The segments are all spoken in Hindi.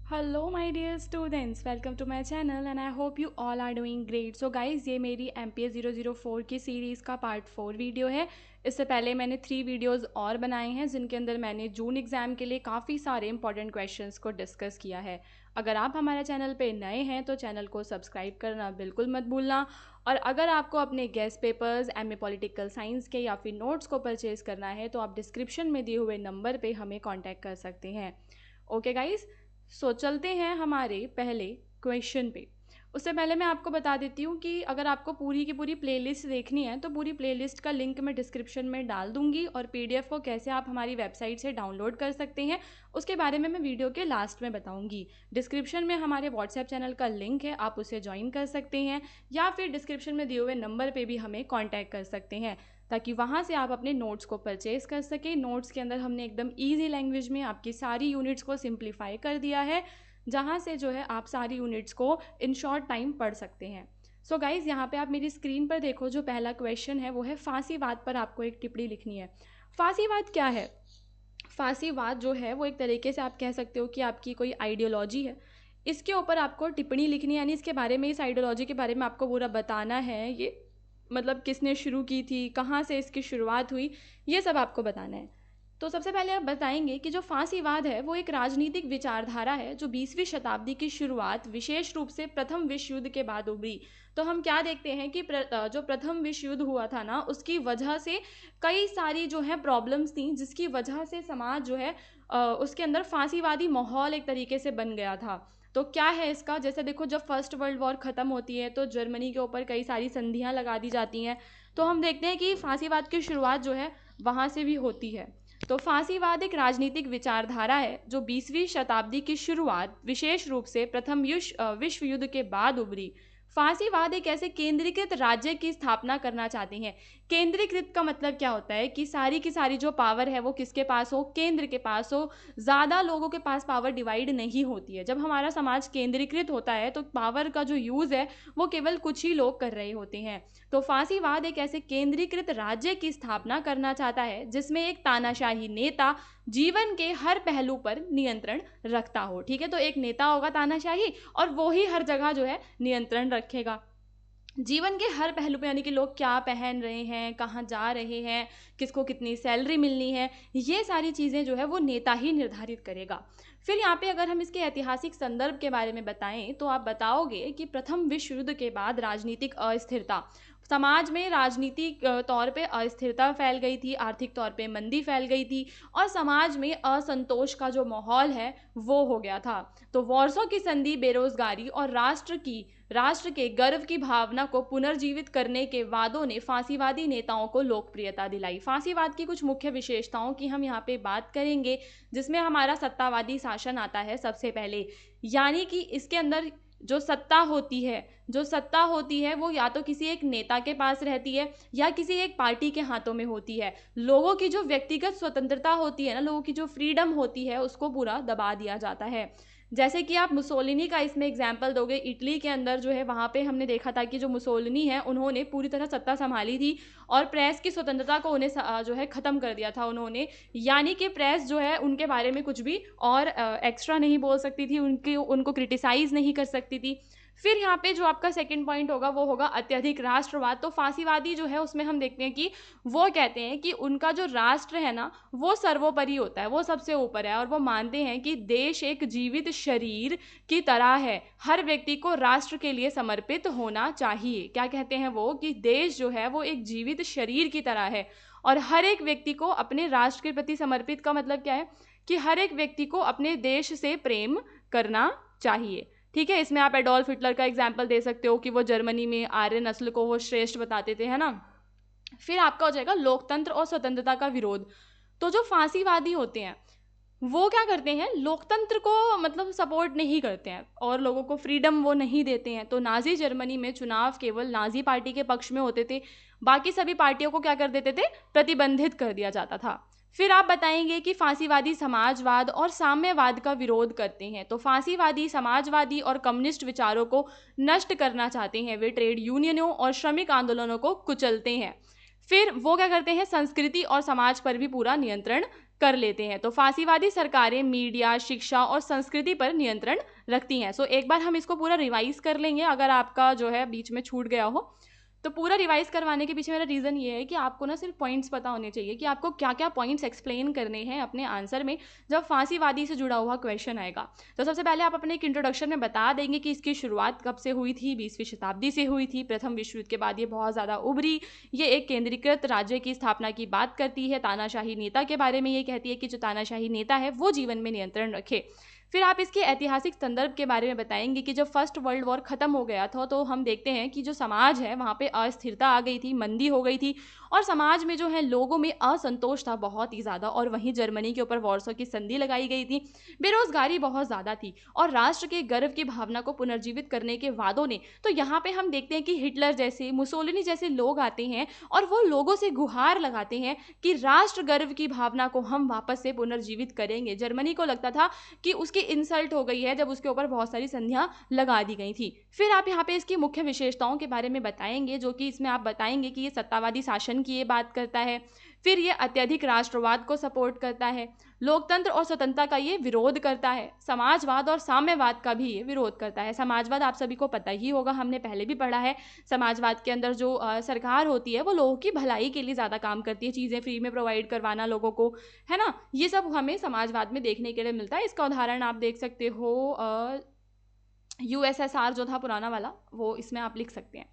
Hello my dear students, welcome to my channel and I hope you all are doing great. So guys, ये मेरी MPS 004 की सीरीज़ का पार्ट 4 वीडियो है। इससे पहले मैंने 3 वीडियोस और बनाए हैं जिनके अंदर मैंने जून एग्ज़ाम के लिए काफ़ी सारे इंपॉर्टेंट क्वेश्चंस को डिस्कस किया है। अगर आप हमारे चैनल पे नए हैं तो चैनल को सब्सक्राइब करना बिल्कुल मत भूलना। और अगर आपको अपने guest papers MA political science के या फिर नोट्स को परचेज़ करना है तो आप डिस्क्रिप्शन में दिए हुए नंबर पर हमें कॉन्टैक्ट कर सकते हैं। ओके गाइज़, सो चलते हैं हमारे पहले क्वेश्चन पे। उससे पहले मैं आपको बता देती हूँ कि अगर आपको पूरी की पूरी प्लेलिस्ट देखनी है तो पूरी प्लेलिस्ट का लिंक मैं डिस्क्रिप्शन में डाल दूंगी, और PDF को कैसे आप हमारी वेबसाइट से डाउनलोड कर सकते हैं उसके बारे में मैं वीडियो के लास्ट में बताऊंगी। डिस्क्रिप्शन में हमारे व्हाट्सएप चैनल का लिंक है, आप उसे ज्वाइन कर सकते हैं या फिर डिस्क्रिप्शन में दिए हुए नंबर पर भी हमें कॉन्टैक्ट कर सकते हैं ताकि वहाँ से आप अपने नोट्स को परचेज़ कर सकें। नोट्स के अंदर हमने एकदम ईजी लैंग्वेज में आपकी सारी यूनिट्स को सिंप्लीफाई कर दिया है, जहाँ से जो है आप सारी यूनिट्स को इन शॉर्ट टाइम पढ़ सकते हैं। सो गाइज़, यहाँ पे आप मेरी स्क्रीन पर देखो, जो पहला क्वेश्चन है वो है फांसीवाद पर आपको एक टिप्पणी लिखनी है। फांसीवाद क्या है? फांसीवाद जो है वो एक तरीके से आप कह सकते हो कि आपकी कोई आइडियोलॉजी है। इसके ऊपर आपको टिप्पणी लिखनी है, यानी इसके बारे में, इस आइडियोलॉजी के बारे में आपको पूरा बताना है। ये मतलब किसने शुरू की थी, कहाँ से इसकी शुरुआत हुई, ये सब आपको बताना है। तो सबसे पहले आप बताएंगे कि जो फांसीवाद है वो एक राजनीतिक विचारधारा है जो 20वीं शताब्दी की शुरुआत विशेष रूप से प्रथम विश्व युद्ध के बाद उभरी। तो हम क्या देखते हैं कि जो प्रथम विश्व युद्ध हुआ था ना, उसकी वजह से कई सारी जो है प्रॉब्लम्स थी, जिसकी वजह से समाज जो है उसके अंदर फांसीवादी माहौल एक तरीके से बन गया था। तो क्या है इसका, जैसे देखो, जब फर्स्ट वर्ल्ड वॉर ख़त्म होती है तो जर्मनी के ऊपर कई सारी संधियां लगा दी जाती हैं। तो हम देखते हैं कि फांसीवाद की शुरुआत जो है वहाँ से भी होती है। तो फांसीवाद एक राजनीतिक विचारधारा है जो 20वीं शताब्दी की शुरुआत विशेष रूप से प्रथम विश्व युद्ध के बाद उभरी। फांसीवाद एक ऐसे केंद्रीकृत राज्य की स्थापना करना चाहते हैं। केंद्रीकृत का मतलब क्या होता है कि सारी की सारी जो पावर है वो किसके पास हो? केंद्र के पास हो। ज़्यादा लोगों के पास पावर डिवाइड नहीं होती है। जब हमारा समाज केंद्रीकृत होता है तो पावर का जो यूज़ है वो केवल कुछ ही लोग कर रहे होते हैं। तो फांसीवाद एक ऐसे केंद्रीकृत राज्य की स्थापना करना चाहता है जिसमें एक तानाशाही नेता जीवन के हर पहलू पर नियंत्रण रखता हो। ठीक है, तो एक नेता होगा तानाशाही और वो ही हर जगह जो है नियंत्रण रखेगा जीवन के हर पहलू पे, यानी कि लोग क्या पहन रहे हैं, कहाँ जा रहे हैं, किसको कितनी सैलरी मिलनी है, ये सारी चीज़ें जो है वो नेता ही निर्धारित करेगा। फिर यहाँ पे अगर हम इसके ऐतिहासिक संदर्भ के बारे में बताएं तो आप बताओगे कि प्रथम विश्व युद्ध के बाद राजनीतिक अस्थिरता, समाज में राजनीतिक तौर पे अस्थिरता फैल गई थी, आर्थिक तौर पे मंदी फैल गई थी और समाज में असंतोष का जो माहौल है वो हो गया था। तो वॉर्सो की संधि बेरोजगारी और राष्ट्र के गर्व की भावना को पुनर्जीवित करने के वादों ने फांसीवादी नेताओं को लोकप्रियता दिलाई। फांसीवाद की कुछ मुख्य विशेषताओं की हम यहाँ पे बात करेंगे, जिसमें हमारा सत्तावादी शासन आता है सबसे पहले। यानी कि इसके अंदर जो सत्ता होती है वो या तो किसी एक नेता के पास रहती है या किसी एक पार्टी के हाथों में होती है। लोगों की जो व्यक्तिगत स्वतंत्रता होती है ना, लोगों की जो फ्रीडम होती है, उसको पूरा दबा दिया जाता है। जैसे कि आप मुसोलिनी का इसमें एग्जाम्पल दोगे, इटली के अंदर जो है वहाँ पे हमने देखा था कि जो मुसोलिनी है उन्होंने पूरी तरह सत्ता संभाली थी और प्रेस की स्वतंत्रता को उन्हें जो है ख़त्म कर दिया था उन्होंने। यानी कि प्रेस जो है उनके बारे में कुछ भी और एक्स्ट्रा नहीं बोल सकती थी, उनको क्रिटिसाइज़ नहीं कर सकती थी। फिर यहाँ पे जो आपका सेकंड पॉइंट होगा वो होगा अत्यधिक राष्ट्रवाद। तो फांसीवादी जो है उसमें हम देखते हैं कि वो कहते हैं कि उनका जो राष्ट्र है ना वो सर्वोपरि होता है, वो सबसे ऊपर है, और वो मानते हैं कि देश एक जीवित शरीर की तरह है, हर व्यक्ति को राष्ट्र के लिए समर्पित होना चाहिए। क्या कहते हैं वो कि देश जो है वो एक जीवित शरीर की तरह है और हर एक व्यक्ति को अपने राष्ट्र के प्रति समर्पित का मतलब क्या है कि हर एक व्यक्ति को अपने देश से प्रेम करना चाहिए। ठीक है, इसमें आप एडोल्फ हिटलर का एग्जाम्पल दे सकते हो कि वो जर्मनी में आर्य नस्ल को वो श्रेष्ठ बताते थे, है ना। फिर आपका हो जाएगा लोकतंत्र और स्वतंत्रता का विरोध। तो जो फांसीवादी होते हैं वो क्या करते हैं, लोकतंत्र को मतलब सपोर्ट नहीं करते हैं और लोगों को फ्रीडम वो नहीं देते हैं। तो नाजी जर्मनी में चुनाव केवल नाजी पार्टी के पक्ष में होते थे, बाकी सभी पार्टियों को क्या कर देते थे, प्रतिबंधित कर दिया जाता था। फिर आप बताएंगे कि फांसीवादी समाजवाद और साम्यवाद का विरोध करते हैं। तो फांसीवादी समाजवादी और कम्युनिस्ट विचारों को नष्ट करना चाहते हैं, वे ट्रेड यूनियनों और श्रमिक आंदोलनों को कुचलते हैं। फिर वो क्या करते हैं, संस्कृति और समाज पर भी पूरा नियंत्रण कर लेते हैं। तो फांसीवादी सरकारें मीडिया, शिक्षा और संस्कृति पर नियंत्रण रखती हैं। सो एक बार हम इसको पूरा रिवाइज कर लेंगे, अगर आपका जो है बीच में छूट गया हो। तो पूरा रिवाइज करवाने के पीछे मेरा रीज़न ये है कि आपको ना सिर्फ पॉइंट्स पता होने चाहिए कि आपको क्या क्या पॉइंट्स एक्सप्लेन करने हैं अपने आंसर में जब फांसीवादी से जुड़ा हुआ क्वेश्चन आएगा। तो सबसे पहले आप अपने एक इंट्रोडक्शन में बता देंगे कि इसकी शुरुआत कब से हुई थी। 20वीं शताब्दी से हुई थी। प्रथम विश्व युद्ध के बाद ये बहुत ज़्यादा उभरी। ये एक केंद्रीकृत राज्य की स्थापना की बात करती है। तानाशाही नेता के बारे में ये कहती है कि जो तानाशाही नेता है वो जीवन में नियंत्रण रखे। फिर आप इसके ऐतिहासिक संदर्भ के बारे में बताएंगे कि जब फर्स्ट वर्ल्ड वॉर खत्म हो गया था तो हम देखते हैं कि जो समाज है वहाँ पे अस्थिरता आ गई थी, मंदी हो गई थी और समाज में जो है लोगों में असंतोष था बहुत ही ज़्यादा। और वहीं जर्मनी के ऊपर वॉरसो की संधि लगाई गई थी। बेरोजगारी बहुत ज़्यादा थी और राष्ट्र के गर्व की भावना को पुनर्जीवित करने के वादों ने, तो यहाँ पे हम देखते हैं कि हिटलर जैसे, मुसोलिनी जैसे लोग आते हैं और वो लोगों से गुहार लगाते हैं कि राष्ट्र गर्व की भावना को हम वापस से पुनर्जीवित करेंगे। जर्मनी को लगता था कि उसकी इंसल्ट हो गई है जब उसके ऊपर बहुत सारी संधियां लगा दी गई थी। फिर आप यहाँ पे इसकी मुख्य विशेषताओं के बारे में बताएंगे, जो कि इसमें आप बताएंगे कि ये सत्तावादी शासन की ये बात करता है। फिर ये अत्यधिक राष्ट्रवाद को सपोर्ट करता है, लोकतंत्र और स्वतंत्रता का ये विरोध करता है, समाजवाद और साम्यवाद का भी ये विरोध करता है। समाजवाद आप सभी को पता ही होगा, हमने पहले भी पढ़ा है। समाजवाद के अंदर जो सरकार होती है वो लोगों की भलाई के लिए ज़्यादा काम करती है, चीज़ें फ्री में प्रोवाइड करवाना लोगों को, है ना। ये सब हमें समाजवाद में देखने के लिए मिलता है। इसका उदाहरण आप देख सकते हो USSR जो था पुराना वाला, वो इसमें आप लिख सकते हैं।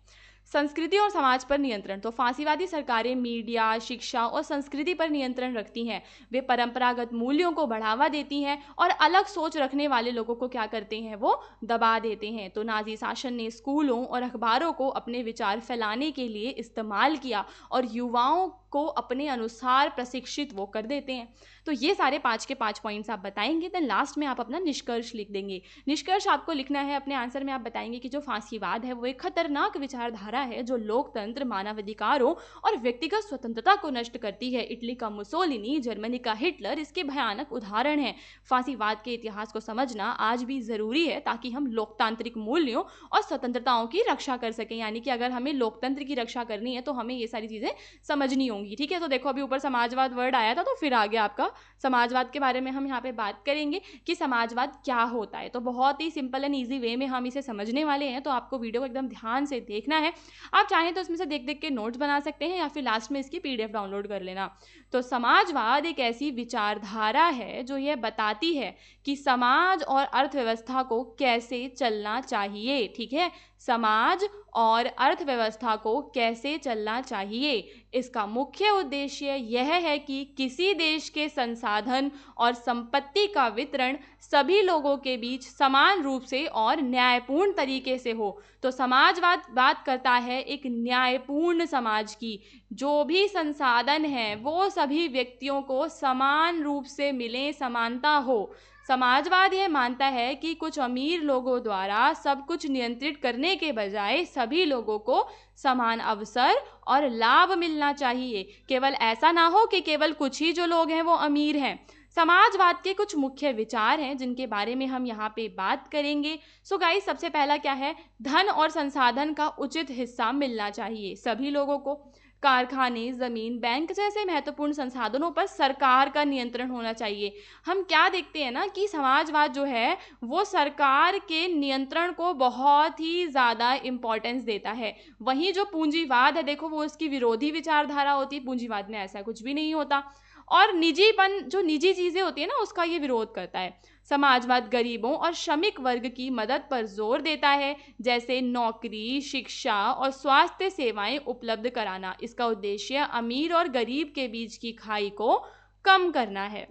संस्कृति और समाज पर नियंत्रण, तो फांसीवादी सरकारें मीडिया, शिक्षा और संस्कृति पर नियंत्रण रखती हैं। वे परंपरागत मूल्यों को बढ़ावा देती हैं और अलग सोच रखने वाले लोगों को क्या करते हैं, वो दबा देते हैं। तो नाजी शासन ने स्कूलों और अखबारों को अपने विचार फैलाने के लिए इस्तेमाल किया और युवाओं को अपने अनुसार प्रशिक्षित वो कर देते हैं। तो ये सारे 5 के 5 पॉइंट्स आप बताएंगे। देन लास्ट में आप अपना निष्कर्ष लिख देंगे। निष्कर्ष आपको लिखना है अपने आंसर में। आप बताएंगे कि जो फांसीवाद है वो एक खतरनाक विचारधारा है जो लोकतंत्र, मानवाधिकारों और व्यक्तिगत स्वतंत्रता को नष्ट करती है। इटली का मुसोलिनी, जर्मनी का हिटलर इसके भयानक उदाहरण है। फांसीवाद के इतिहास को समझना आज भी जरूरी है ताकि हम लोकतांत्रिक मूल्यों और स्वतंत्रताओं की रक्षा कर सकें। यानी कि अगर हमें लोकतंत्र की रक्षा करनी है तो हमें ये सारी चीजें समझनी होंगी, ठीक है। तो देखो अभी ऊपर समाजवाद वर्ड आया था, तो फिर आगे आपका समाजवाद के बारे में हम यहाँ पे बात करेंगे कि समाजवाद क्या होता है। तो बहुत ही सिंपल एंड ईजी वे में हम इसे समझने वाले हैं, तो आपको वीडियो को एकदम ध्यान से देखना है। आप चाहें तो इसमें से देख देख के नोट्स बना सकते हैं या फिर लास्ट में इसकी PDF डाउनलोड कर लेना। तो समाजवाद एक ऐसी विचारधारा है जो यह बताती है कि समाज और अर्थव्यवस्था को कैसे चलना चाहिए, ठीक है। समाज और अर्थव्यवस्था को कैसे चलना चाहिए, इसका मुख्य उद्देश्य यह है कि किसी देश के संसाधन और संपत्ति का वितरण सभी लोगों के बीच समान रूप से और न्यायपूर्ण तरीके से हो। तो समाजवाद बात करता है एक न्यायपूर्ण समाज की। जो भी संसाधन हैं वो सभी व्यक्तियों को समान रूप से मिले, समानता हो। समाजवाद यह मानता है कि कुछ अमीर लोगों द्वारा सब कुछ नियंत्रित करने के बजाय सभी लोगों को समान अवसर और लाभ मिलना चाहिए। केवल ऐसा ना हो कि केवल कुछ ही जो लोग हैं वो अमीर हैं। समाजवाद के कुछ मुख्य विचार हैं जिनके बारे में हम यहाँ पे बात करेंगे। सो गाइस, सबसे पहला क्या है, धन और संसाधन का उचित हिस्सा मिलना चाहिए सभी लोगों को। कारखाने, जमीन, बैंक जैसे महत्वपूर्ण संसाधनों पर सरकार का नियंत्रण होना चाहिए। हम क्या देखते हैं ना कि समाजवाद जो है वो सरकार के नियंत्रण को बहुत ही ज़्यादा इम्पोर्टेंस देता है। वहीं जो पूंजीवाद है, देखो वो इसकी विरोधी विचारधारा होती है। पूंजीवाद में ऐसा कुछ भी नहीं होता और निजीपन, जो निजी चीज़ें होती है ना, उसका ये विरोध करता है। समाजवाद गरीबों और श्रमिक वर्ग की मदद पर जोर देता है, जैसे नौकरी, शिक्षा और स्वास्थ्य सेवाएं उपलब्ध कराना। इसका उद्देश्य अमीर और गरीब के बीच की खाई को कम करना है।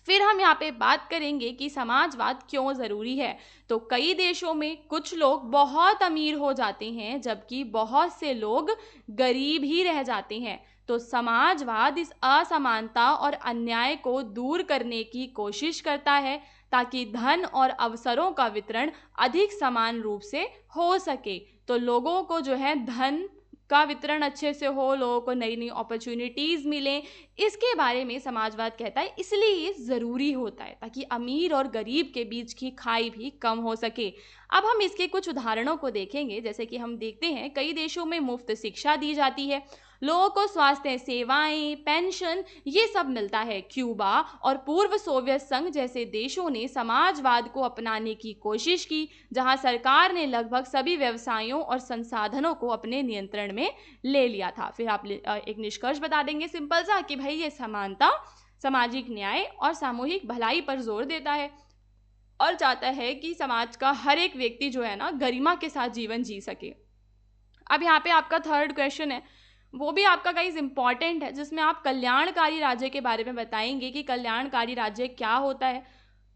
फिर हम यहाँ पे बात करेंगे कि समाजवाद क्यों ज़रूरी है। तो कई देशों में कुछ लोग बहुत अमीर हो जाते हैं जबकि बहुत से लोग गरीब ही रह जाते हैं। तो समाजवाद इस असमानता और अन्याय को दूर करने की कोशिश करता है ताकि धन और अवसरों का वितरण अधिक समान रूप से हो सके। तो लोगों को जो है धन का वितरण अच्छे से हो, लोगों को नई नई अपॉर्चुनिटीज़ मिलें, इसके बारे में समाजवाद कहता है। इसलिए ये ज़रूरी होता है ताकि अमीर और गरीब के बीच की खाई भी कम हो सके। अब हम इसके कुछ उदाहरणों को देखेंगे। जैसे कि हम देखते हैं कई देशों में मुफ्त शिक्षा दी जाती है, लोगों को स्वास्थ्य सेवाएं, पेंशन, ये सब मिलता है। क्यूबा और पूर्व सोवियत संघ जैसे देशों ने समाजवाद को अपनाने की कोशिश की, जहां सरकार ने लगभग सभी व्यवसायों और संसाधनों को अपने नियंत्रण में ले लिया था। फिर आप एक निष्कर्ष बता देंगे सिंपल सा कि भाई ये समानता, सामाजिक न्याय और सामूहिक भलाई पर जोर देता है और चाहता है कि समाज का हर एक व्यक्ति जो है ना गरिमा के साथ जीवन जी सके। अब यहाँ पे आपका थर्ड क्वेश्चन है, वो भी आपका गाइस इंपॉर्टेंट है, जिसमें आप कल्याणकारी राज्य के बारे में बताएंगे कि कल्याणकारी राज्य क्या होता है।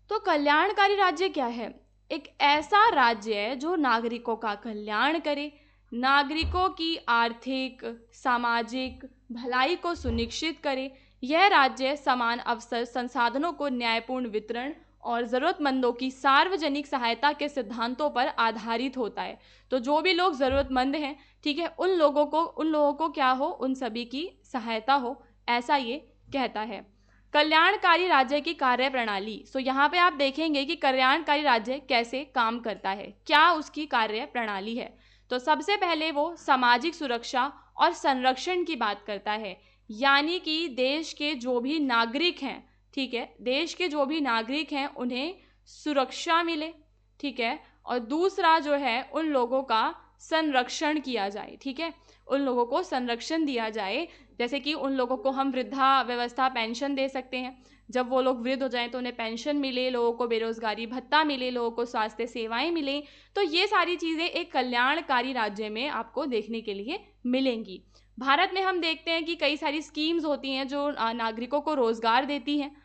तो कल्याणकारी राज्य क्या है? एक ऐसा राज्य है जो नागरिकों का कल्याण करे, नागरिकों की आर्थिक, सामाजिक भलाई को सुनिश्चित करे। यह राज्य समान अवसर, संसाधनों को न्यायपूर्ण वितरण और ज़रूरतमंदों की सार्वजनिक सहायता के सिद्धांतों पर आधारित होता है। तो जो भी लोग ज़रूरतमंद हैं, ठीक है, उन लोगों को क्या हो, उन सभी की सहायता हो, ऐसा ये कहता है। कल्याणकारी राज्य की कार्य प्रणाली। सो यहाँ पे आप देखेंगे कि कल्याणकारी राज्य कैसे काम करता है, क्या उसकी कार्य प्रणाली है। तो सबसे पहले वो सामाजिक सुरक्षा और संरक्षण की बात करता है, यानी कि देश के जो भी नागरिक हैं, ठीक है, देश के जो भी नागरिक हैं उन्हें सुरक्षा मिले, ठीक है, और दूसरा जो है उन लोगों का संरक्षण किया जाए, ठीक है, उन लोगों को संरक्षण दिया जाए। जैसे कि उन लोगों को हम वृद्धा व्यवस्था पेंशन दे सकते हैं, जब वो लोग वृद्ध हो जाएं तो उन्हें पेंशन मिले, लोगों को बेरोजगारी भत्ता मिले, लोगों को स्वास्थ्य सेवाएं मिले। तो ये सारी चीज़ें एक कल्याणकारी राज्य में आपको देखने के लिए मिलेंगी। भारत में हम देखते हैं कि कई सारी स्कीम्स होती हैं जो नागरिकों को रोजगार देती हैं।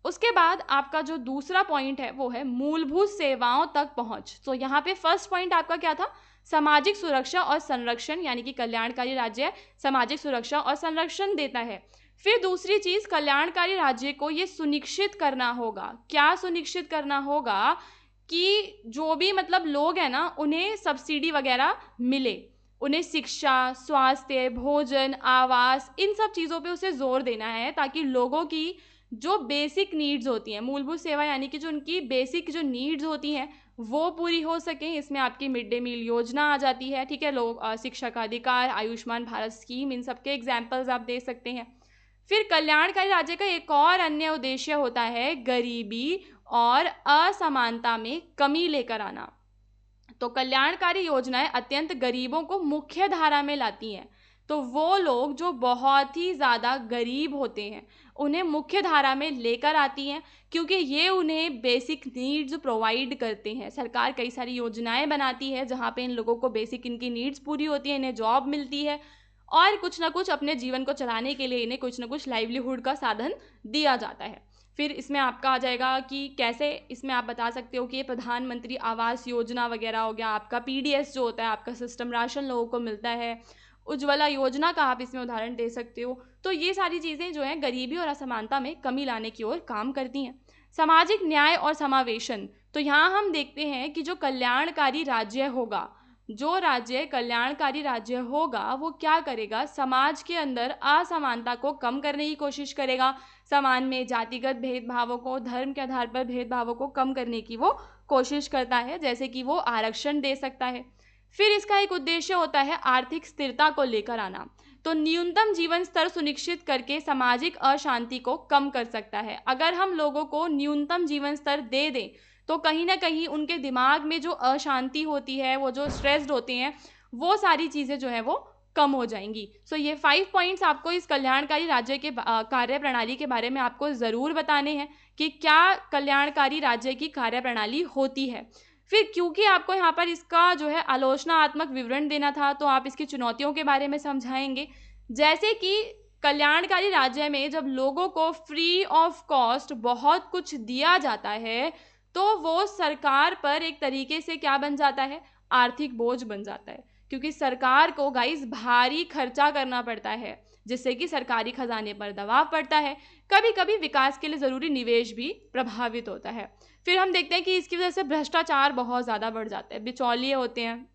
उसके बाद आपका जो दूसरा पॉइंट है वो है मूलभूत सेवाओं तक पहुंच। तो यहाँ पे फर्स्ट पॉइंट आपका क्या था? सामाजिक सुरक्षा और संरक्षण, यानी कि कल्याणकारी राज्य सामाजिक सुरक्षा और संरक्षण देता है। फिर दूसरी चीज, कल्याणकारी राज्य को ये सुनिश्चित करना होगा। क्या सुनिश्चित करना होगा? कि जो भी मतलब लोग हैं ना, उन्हें सब्सिडी वगैरह मिले, उन्हें शिक्षा, स्वास्थ्य, भोजन, आवास, इन सब चीज़ों पे उसे जोर देना है, ताकि लोगों की जो बेसिक नीड्स होती हैं, मूलभूत सेवा यानी कि जो उनकी बेसिक जो नीड्स होती हैं वो पूरी हो सकें। इसमें आपकी मिड डे मील योजना आ जाती है, ठीक है, लोग शिक्षा का अधिकार, आयुष्मान भारत स्कीम, इन सब के एग्जाम्पल्स आप दे सकते हैं। फिर कल्याणकारी राज्य का एक और अन्य उद्देश्य होता है गरीबी और असमानता में कमी लेकर आना। तो कल्याणकारी योजनाएं अत्यंत गरीबों को मुख्य धारा में लाती हैं। तो वो लोग जो बहुत ही ज़्यादा गरीब होते हैं उन्हें मुख्य धारा में लेकर आती हैं, क्योंकि ये उन्हें बेसिक नीड्स प्रोवाइड करते हैं। सरकार कई सारी योजनाएं बनाती है जहाँ पे इन लोगों को बेसिक इनकी नीड्स पूरी होती है, इन्हें जॉब मिलती है और कुछ ना कुछ अपने जीवन को चलाने के लिए इन्हें कुछ ना कुछ लाइवलीहुड का साधन दिया जाता है। फिर इसमें आपका आ जाएगा कि कैसे, इसमें आप बता सकते हो कि ये प्रधानमंत्री आवास योजना वगैरह हो गया, आपका पीडीएस जो होता है आपका सिस्टम, राशन लोगों को मिलता है, उज्ज्वला योजना का आप इसमें उदाहरण दे सकते हो। तो ये सारी चीज़ें जो हैं गरीबी और असमानता में कमी लाने की ओर काम करती हैं। सामाजिक न्याय और समावेशन। तो यहाँ हम देखते हैं कि जो कल्याणकारी राज्य होगा, जो राज्य कल्याणकारी राज्य होगा वो क्या करेगा? समाज के अंदर असमानता को कम करने की कोशिश करेगा, समाज में जातिगत भेदभावों को, धर्म के आधार पर भेदभावों को कम करने की वो कोशिश करता है, जैसे कि वो आरक्षण दे सकता है। फिर इसका एक उद्देश्य होता है आर्थिक स्थिरता को लेकर आना। तो न्यूनतम जीवन स्तर सुनिश्चित करके सामाजिक अशांति को कम कर सकता है। अगर हम लोगों को न्यूनतम जीवन स्तर दे दें तो कहीं ना कहीं उनके दिमाग में जो अशांति होती है, वो जो स्ट्रेस्ड होते हैं, वो सारी चीज़ें जो है वो कम हो जाएंगी। सो ये 5 पॉइंट्स आपको इस कल्याणकारी राज्य के कार्य प्रणाली के बारे में आपको ज़रूर बताने हैं कि क्या कल्याणकारी राज्य की कार्य प्रणाली होती है। फिर क्योंकि आपको यहाँ पर इसका जो है आलोचनात्मक विवरण देना था, तो आप इसकी चुनौतियों के बारे में समझाएंगे। जैसे कि कल्याणकारी राज्य में जब लोगों को फ्री ऑफ कॉस्ट बहुत कुछ दिया जाता है तो वो सरकार पर एक तरीके से क्या बन जाता है? आर्थिक बोझ बन जाता है, क्योंकि सरकार को गाइस भारी खर्चा करना पड़ता है, जिससे कि सरकारी खजाने पर दबाव पड़ता है। कभी कभी विकास के लिए ज़रूरी निवेश भी प्रभावित होता है। फिर हम देखते हैं कि इसकी वजह से भ्रष्टाचार बहुत ज़्यादा बढ़ जाता है। बिचौलिए होते हैं,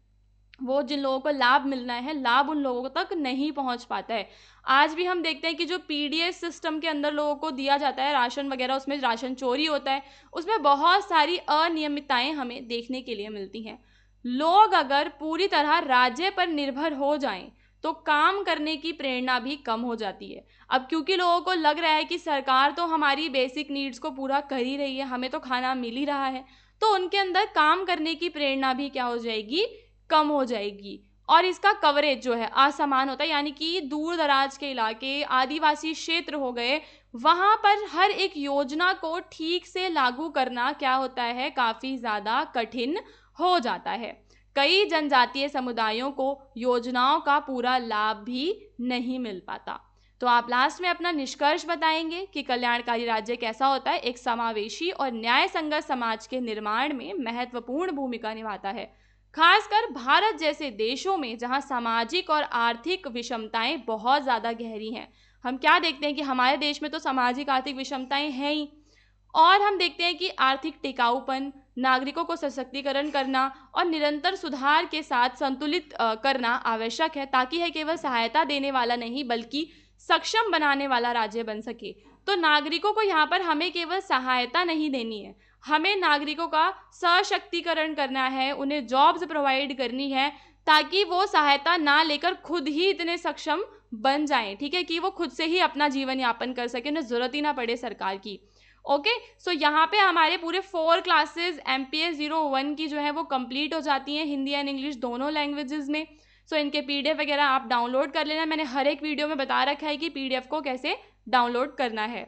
वो जिन लोगों को लाभ मिलना है, लाभ उन लोगों तक नहीं पहुंच पाता है। आज भी हम देखते हैं कि जो पीडीएस सिस्टम के अंदर लोगों को दिया जाता है राशन वगैरह, उसमें राशन चोरी होता है, उसमें बहुत सारी अनियमितताएं हमें देखने के लिए मिलती हैं। लोग अगर पूरी तरह राज्य पर निर्भर हो जाएं तो काम करने की प्रेरणा भी कम हो जाती है। अब क्योंकि लोगों को लग रहा है कि सरकार तो हमारी बेसिक नीड्स को पूरा कर ही रही है, हमें तो खाना मिल ही रहा है, तो उनके अंदर काम करने की प्रेरणा भी क्या हो जाएगी, कम हो जाएगी। और इसका कवरेज जो है असमान होता है, यानी कि दूर दराज के इलाके, आदिवासी क्षेत्र हो गए, वहां पर हर एक योजना को ठीक से लागू करना क्या होता है, काफी ज्यादा कठिन हो जाता है। कई जनजातीय समुदायों को योजनाओं का पूरा लाभ भी नहीं मिल पाता। तो आप लास्ट में अपना निष्कर्ष बताएंगे कि कल्याणकारी राज्य कैसा होता है। एक समावेशी और न्याय संगत समाज के निर्माण में महत्वपूर्ण भूमिका निभाता है, खासकर भारत जैसे देशों में जहां सामाजिक और आर्थिक विषमताएं बहुत ज्यादा गहरी हैं। हम क्या देखते हैं कि हमारे देश में तो सामाजिक आर्थिक विषमताएं हैं ही, और हम देखते हैं कि आर्थिक टिकाऊपन, नागरिकों को सशक्तिकरण करना और निरंतर सुधार के साथ संतुलित करना आवश्यक है, ताकि यह केवल सहायता देने वाला नहीं बल्कि सक्षम बनाने वाला राज्य बन सके। तो नागरिकों को यहाँ पर हमें केवल सहायता नहीं देनी है, हमें नागरिकों का सशक्तिकरण करना है, उन्हें जॉब्स प्रोवाइड करनी है, ताकि वो सहायता ना लेकर खुद ही इतने सक्षम बन जाएं, ठीक है, कि वो खुद से ही अपना जीवन यापन कर सके, उन्हें जरूरत ही ना पड़े सरकार की। ओके, सो यहाँ पे हमारे पूरे 4 क्लासेस MPS 01 की जो है वो कंप्लीट हो जाती हैं, हिंदी एंड इंग्लिश दोनों लैंग्वेजेस में। सो इनके PDF वगैरह आप डाउनलोड कर लेना, मैंने हर एक वीडियो में बता रखा है कि PDF को कैसे डाउनलोड करना है।